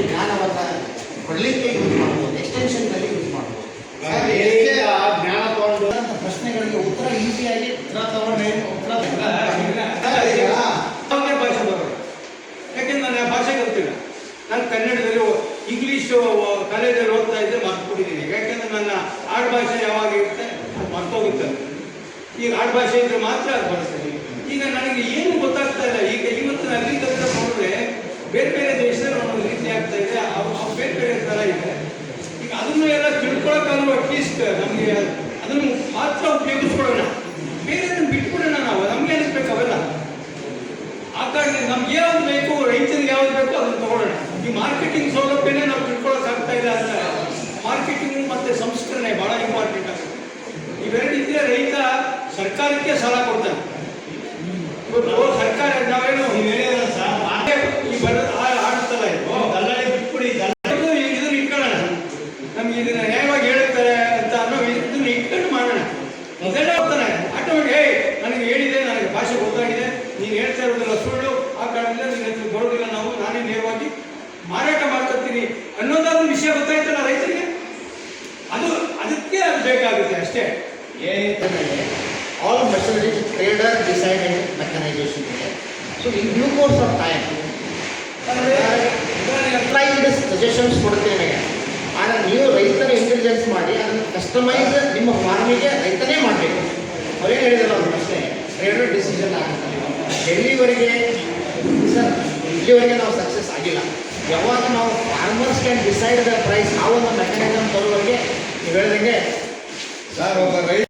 ಜ್ಞಾನವನ್ನು ಕೊಡಲಿಕ್ಕೆ ಯೂಸ್ ಮಾಡ್ಬೋದು, ಎಕ್ಸ್ಟೆನ್ಷನ್ನಲ್ಲಿ ಯೂಸ್ ಮಾಡ್ಬೋದು. ಜ್ಞಾನ ತಗೊಂಡು ಪ್ರಶ್ನೆಗಳಿಗೆ ಉತ್ತರ ಈಸಿಯಾಗಿ ಭಾಷೆ ಬರೋದು. ಯಾಕೆಂದ್ರೆ ನಾನು ಆ ಭಾಷೆ ಗೊತ್ತಿಲ್ಲ. ನಾನು ಕನ್ನಡದಲ್ಲಿ ಇಂಗ್ಲೀಷು ಕಾಲೇಜಲ್ಲಿ ಓದ್ತಾ ಇದ್ದೆ, ಮರ್ತ್ಬಿಟ್ಟಿದ್ದೀನಿ. ಯಾಕೆಂದ್ರೆ ನನ್ನ ಆಡುಭಾಷೆ ಯಾವಾಗ ಇರುತ್ತೆ ಅದು ಮರ್ತೋಗುತ್ತೆ. ಈಗ ಆಡುಭಾಷೆ ಇದ್ರೆ ಮಾತ್ರ ಅದು ಬರ್ತದೆ. ಈಗ ನನಗೆ ಏನು ಗೊತ್ತಾಗ್ತಾ ಇಲ್ಲ. ಈಗ ಇವತ್ತು ಅಗ್ರಿಕಲ್ಚರ್ ನೋಡಿದ್ರೆ ಬೇರೆ ಬೇರೆ ದೇಶದಲ್ಲಿ ಒಂದೊಂದು ರೀತಿ ಆಗ್ತಾ ಇದೆ, ಅವು ಬೇರೆ ಬೇರೆ ಥರ ಇದೆ. ಈಗ ಅದನ್ನು ಎಲ್ಲ ತಿಳ್ಕೊಳಕ್ಕಾದ್ರೂ ಅಟ್ಲೀಸ್ಟ್ ನಮಗೆ ಅದನ್ನು ಮಾತ್ರ ಉಪಯೋಗಿಸ್ಕೊಳ್ಳೋಣ, ಬೇರೆದನ್ನು ಬಿಟ್ಬಿಡೋಣ. ನಾವು ನಮ್ಗೆ ಅನಿಸ್ಬೇಕು ಅವೆಲ್ಲ. ಆ ಕಾರಣ ನಮ್ಗೆ ಯಾವ್ದು ಬೇಕು, ರೈತರಿಗೆ ಯಾವ್ದು ಬೇಕು ಅದನ್ನು ತಗೊಳ್ಳೋಣ. ಈ ಮಾರ್ಕೆಟಿಂಗ್ ಸೌಲಭ್ಯನೇ ನಾವು ತಿಳ್ಕೊಳಕ್ ಆಗ್ತಾ ಇಲ್ಲ ಅಂತ. ಮಾರ್ಕೆಟಿಂಗ್ ಮತ್ತೆ ಸಂಸ್ಕರಣೆ ಬಹಳ ಇಂಪಾರ್ಟೆಂಟ್ ಆಗುತ್ತೆ. ಇವೆರಡು ಇದ್ರೆ ರೈತ ಸರ್ಕಾರಕ್ಕೆ ಸಾಲ ಕೊಡ್ತಾನೆ. ಸರ್ಕಾರ ನಾವೇನು ಈ ಆಡ್ತಲ್ಲ ಇದು ದಲ್ಲಾಳಿ ಬಿಟ್ಬಿಡಿ, ಇದನ್ನ ಇಟ್ಕೊಳ್ಳೋಣ. ನಮ್ಗೆ ಇದನ್ನ ನ್ಯಾಯವಾಗಿ ಹೇಳುತ್ತಾರೆ ಅಂತ ಅನ್ನೋ ಇದನ್ನ ಇಟ್ಕೊಂಡು ಮಾಡೋಣ. ಇದೆಲ್ಲ ಹೋಗ್ತಾನೆ ಆಟೋಮೆಟಿಕ್. ನನಗೆ ಹೇಳಿದೆ, ನನಗೆ ಭಾಷೆ ಗೊತ್ತಾಗಿದೆ, ನೀನು ಹೇಳ್ತಾ ಇರೋದಿಲ್ಲ ಸುಳ್ಳು, ಆ ಕಾರಣದಿಂದ ನಿನ್ನ ಹತ್ರ ಬರೋದಿಲ್ಲ, ನಾನೇ ನೇರವಾಗಿ ಮಾರಾಟ ಮಾಡ್ಕೊತೀನಿ ಅನ್ನೋದಾದ್ರೂ ವಿಷಯ ಗೊತ್ತಾಯ್ತಲ್ಲ ರೈತರಿಗೆ. ಅದಕ್ಕೆ ಅದು ಬೇಕಾಗುತ್ತೆ ಅಷ್ಟೇ. all machinery trader decided mechanization ಇದೆ. So in due course of time enterprise suggestions ಕೊಡ್ತೇನೆ. ಆದರೆ ನೀವು ರೈತರ ಇಂಟೆಲಿಜೆನ್ಸ್ ಮಾಡಿ ಅದನ್ನು ಕಸ್ಟಮೈಸ್ ನಿಮ್ಮ ಫಾರ್ಮಿಗೆ ರೈತನೇ ಮಾಡಬೇಕು. ಅವರೇ ಹೇಳಿದ್ರು ಒಂದು ಪ್ರಶ್ನೆ, ಟ್ರೇಡರ್ ಡಿಸಿಷನ್ ಆಗುತ್ತೆ. ಎಲ್ಲಿವರೆಗೆ ಸರ್ ಇಲ್ಲಿವರೆಗೆ ನಾವು ಸಕ್ಸಸ್ ಆಗಿಲ್ಲ. ಯಾವಾಗ ನಾವು farmers can decide the price, ಆ ಒಂದು ಮೆಕ್ಯಾನಿಸಮ್ ಬರುವವರೆಗೆ ನೀವು ಹೇಳಿದಂಗೆ ಸರ್ ಒಬ್ಬ ರೈತ